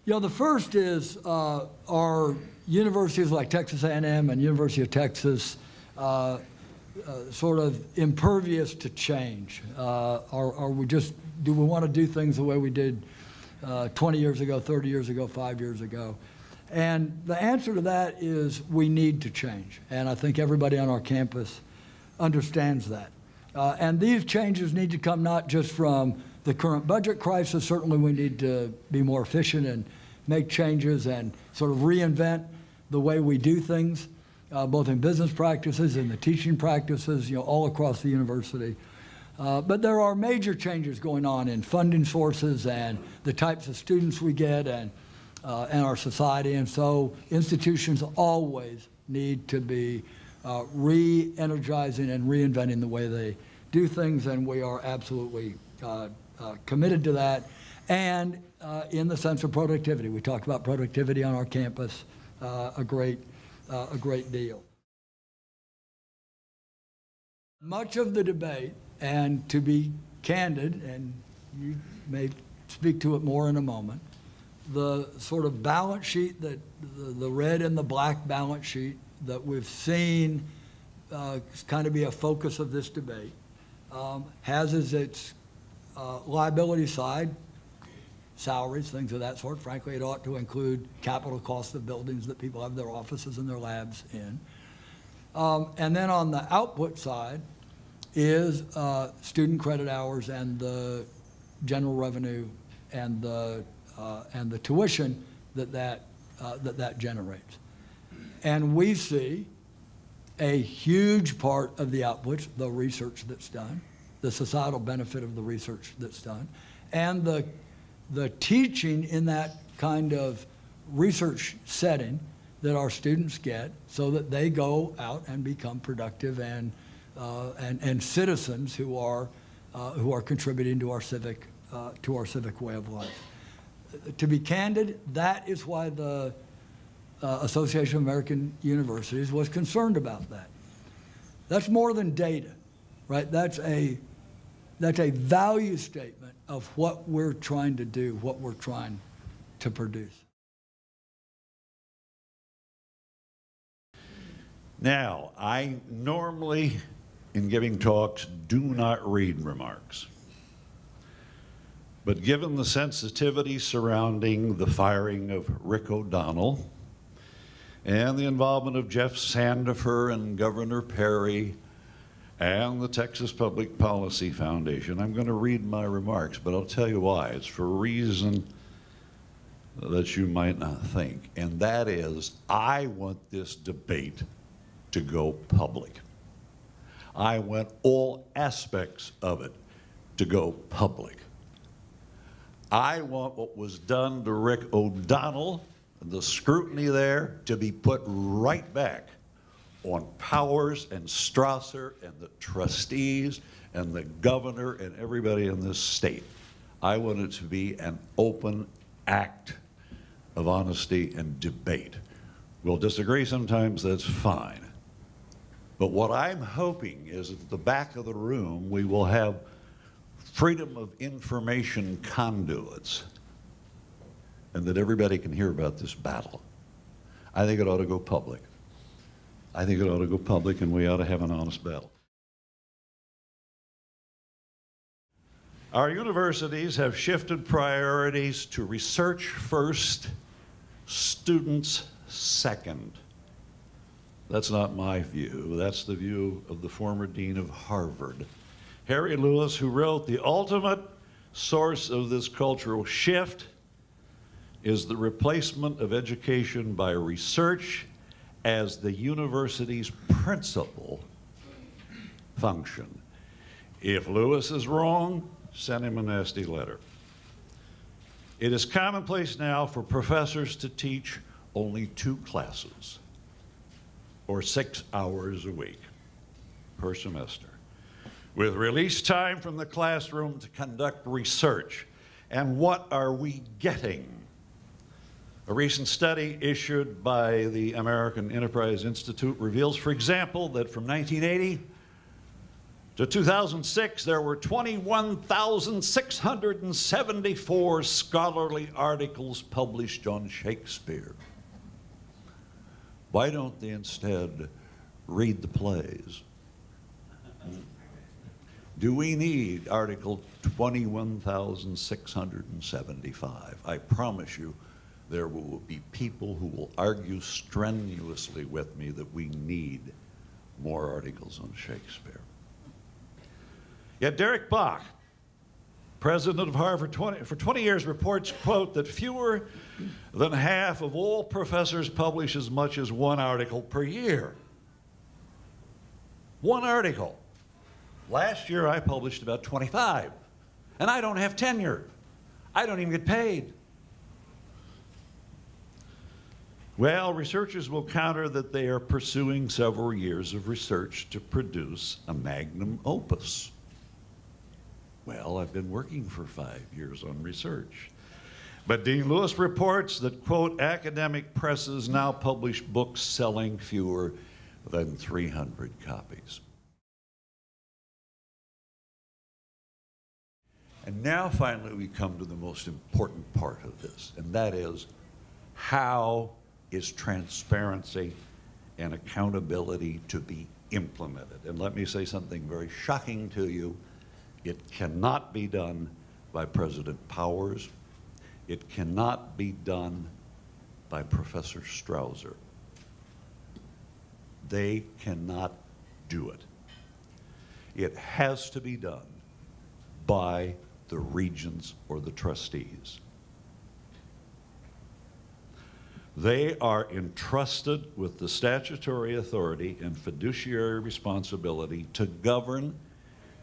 You know, the first is our universities like Texas A&M and University of Texas sort of impervious to change? Are we just, do we want to do things the way we did 20 years ago, 30 years ago, 5 years ago? And the answer to that is we need to change. And I think everybody on our campus understands that. And these changes need to come not just from the current budget crisis. Certainly we need to be more efficient and make changes and sort of reinvent the way we do things, both in business practices and the teaching practices, you know, all across the university. But there are major changes going on in funding sources and the types of students we get and our society. And so institutions always need to be re-energizing and reinventing the way they do things, and we are absolutely committed to that. And in the sense of productivity, we talk about productivity on our campus a great deal. Much of the debate, and to be candid, and you may speak to it more in a moment, the sort of balance sheet, that the red and the black balance sheet that we've seen kind of be a focus of this debate, has as its liability side salaries, things of that sort. Frankly, it ought to include capital costs of buildings that people have their offices and their labs in. And then on the output side is student credit hours and the general revenue and the tuition that generates. And we see a huge part of the outputs, the research that's done, the societal benefit of the research that's done, and the teaching in that kind of research setting that our students get so that they go out and become productive and citizens who are contributing to our civic way of life. To be candid, that is why the Association of American Universities was concerned about that. That's more than data, right? That's a value statement of what we're trying to do, what we're trying to produce. Now, I normally, in giving talks, do not read remarks. But given the sensitivity surrounding the firing of Rick O'Donnell and the involvement of Jeff Sandifer and Governor Perry and the Texas Public Policy Foundation, I'm going to read my remarks, but I'll tell you why. It's for a reason that you might not think, and that is I want this debate to go public. I want all aspects of it to go public. I want what was done to Rick O'Donnell, the scrutiny there, to be put right back on Powers and STRAWSER and the trustees and the governor and everybody in this state. I want it to be an open act of honesty and debate. We'll disagree sometimes, that's fine. But what I'm hoping is at the back of the room we will have freedom of information conduits, and that everybody can hear about this battle. I think it ought to go public. I think it ought to go public, and we ought to have an honest battle. Our universities have shifted priorities to research first, students second. That's not my view. That's the view of the former dean of Harvard, Harry Lewis, who wrote, "The ultimate source of this cultural shift is the replacement of education by research as the university's principal function." If Lewis is wrong, send him a nasty letter. It is commonplace now for professors to teach only 2 classes, or 6 hours a week per semester, with release time from the classroom to conduct research. And what are we getting? A recent study issued by the American Enterprise Institute reveals, for example, that from 1980 To 2006, there were 21,674 scholarly articles published on Shakespeare. Why don't they instead read the plays? Do we need Article 21,675? I promise you there will be people who will argue strenuously with me that we need more articles on Shakespeare. Yet Derek Bach, president of Harvard for 20 years, reports, quote, that fewer than half of all professors publish as much as one article per year. One article. Last year I published about 25, and I don't have tenure. I don't even get paid. Well, researchers will counter that they are pursuing several years of research to produce a magnum opus. Well, I've been working for 5 years on research. But Dean Lewis reports that, quote, academic presses now publish books selling fewer than 300 copies. And now finally we come to the most important part of this, and that is, how is transparency and accountability to be implemented? And let me say something very shocking to you. It cannot be done by President Powers. It cannot be done by Professor STRAWSER. They cannot do it. It has to be done by the regents or the trustees. They are entrusted with the statutory authority and fiduciary responsibility to govern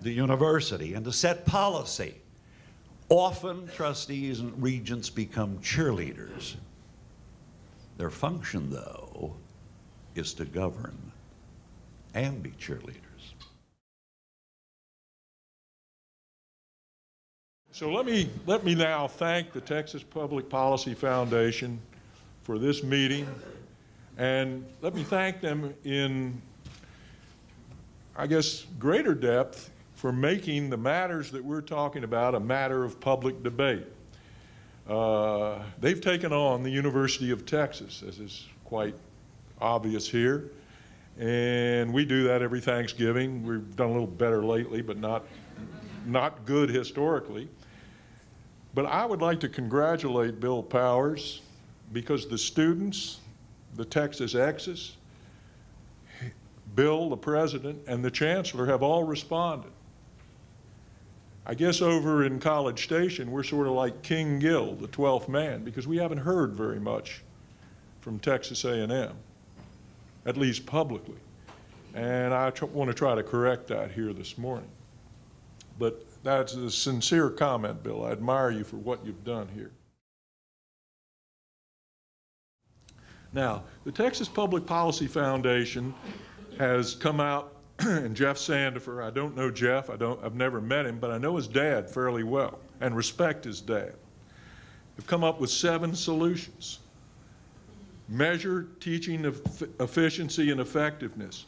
the university and to set policy. Often trustees and regents become cheerleaders. Their function, though, is to govern and be cheerleaders. So let me now thank the Texas Public Policy Foundation for this meeting, and let me thank them in, I guess, greater depth for making the matters that we're talking about a matter of public debate. They've taken on the University of Texas, as is quite obvious here, and we do that every Thanksgiving. We've done a little better lately, but not good historically. But I would like to congratulate Bill Powers, because the students, the Texas Exes, Bill, the president, and the chancellor have all responded. I guess over in College Station, we're sort of like King Gill, the 12th man, because we haven't heard very much from Texas A&M, at least publicly. And I want to try to correct that here this morning. But that's a sincere comment, Bill. I admire you for what you've done here. Now, the Texas Public Policy Foundation has come out, and Jeff Sandifer, I don't know Jeff, I've never met him, but I know his dad fairly well and respect his dad. They've come up with 7 solutions. Measure teaching efficiency and effectiveness.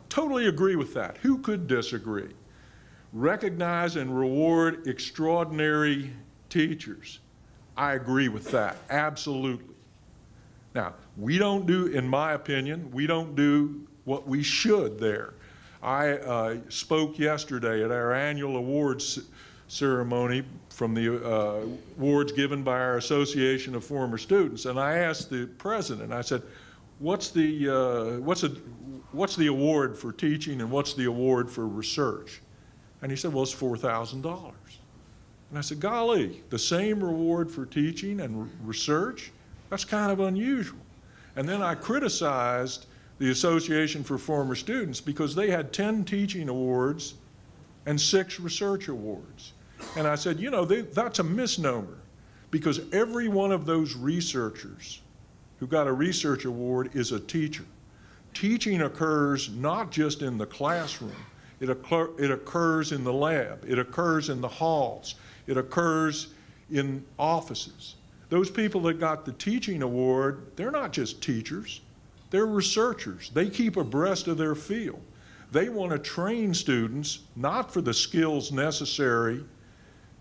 Totally agree with that. Who could disagree? Recognize and reward extraordinary teachers. I agree with that, absolutely. Now, we don't do, in my opinion, we don't do what we should there. I spoke yesterday at our annual awards ceremony from the awards given by our Association of Former Students, and I asked the president, I said, what's the award for teaching and what's the award for research? And he said, well, it's $4,000. And I said, golly, the same reward for teaching and research? That's kind of unusual. And then I criticized the Association for Former Students because they had 10 teaching awards and 6 research awards. And I said, you know, that's a misnomer, because every one of those researchers who got a research award is a teacher. Teaching occurs not just in the classroom, it occurs in the lab, it occurs in the halls, it occurs in offices. Those people that got the teaching award, they're not just teachers, they're researchers. They keep abreast of their field. They want to train students not for the skills necessary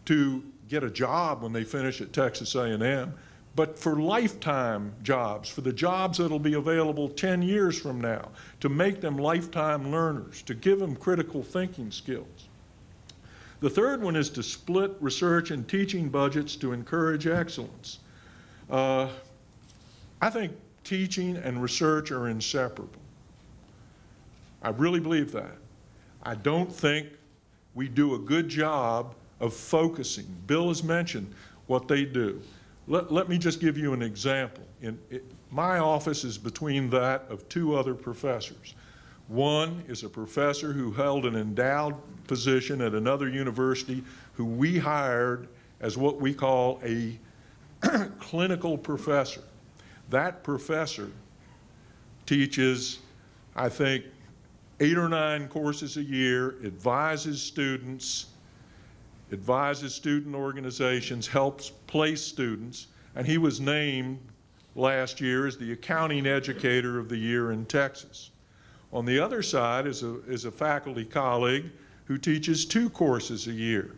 to get a job when they finish at Texas A&M, but for lifetime jobs, for the jobs that'll be available 10 years from now, to make them lifetime learners, to give them critical thinking skills. The third one is to split research and teaching budgets to encourage excellence. I think teaching and research are inseparable. I really believe that. I don't think we do a good job of focusing. Bill has mentioned what they do. Let me just give you an example. My office is between that of two other professors. One is a professor who held an endowed position at another university who we hired as what we call a clinical professor. That professor teaches, I think, 8 or 9 courses a year, advises students, advises student organizations, helps place students, and he was named last year as the Accounting Educator of the Year in Texas. On the other side is a faculty colleague who teaches 2 courses a year.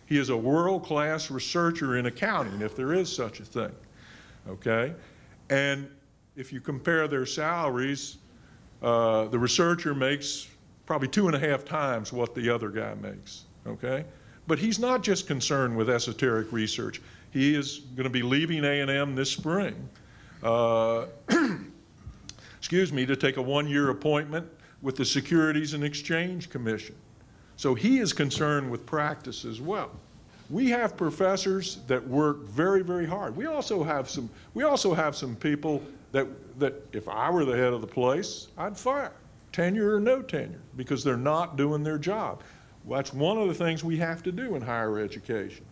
He is a world-class researcher in accounting, if there is such a thing, okay? And if you compare their salaries, the researcher makes probably 2.5 times what the other guy makes, okay? But he's not just concerned with esoteric research. He is going to be leaving A&M this spring, excuse me, to take a 1-year appointment with the Securities and Exchange Commission. So he is concerned with practice as well. We have professors that work very, very hard. We also have some people that if I were the head of the place, I'd fire, tenure or no tenure, because they're not doing their job. Well, that's one of the things we have to do in higher education.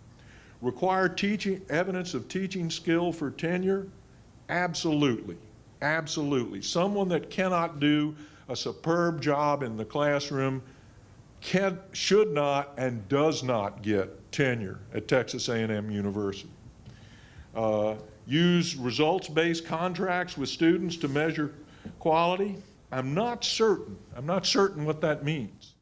Require teaching, evidence of teaching skill for tenure? Absolutely, absolutely. Someone that cannot do a superb job in the classroom should not and does not get tenure at Texas A&M University. Use results-based contracts with students to measure quality? I'm not certain what that means.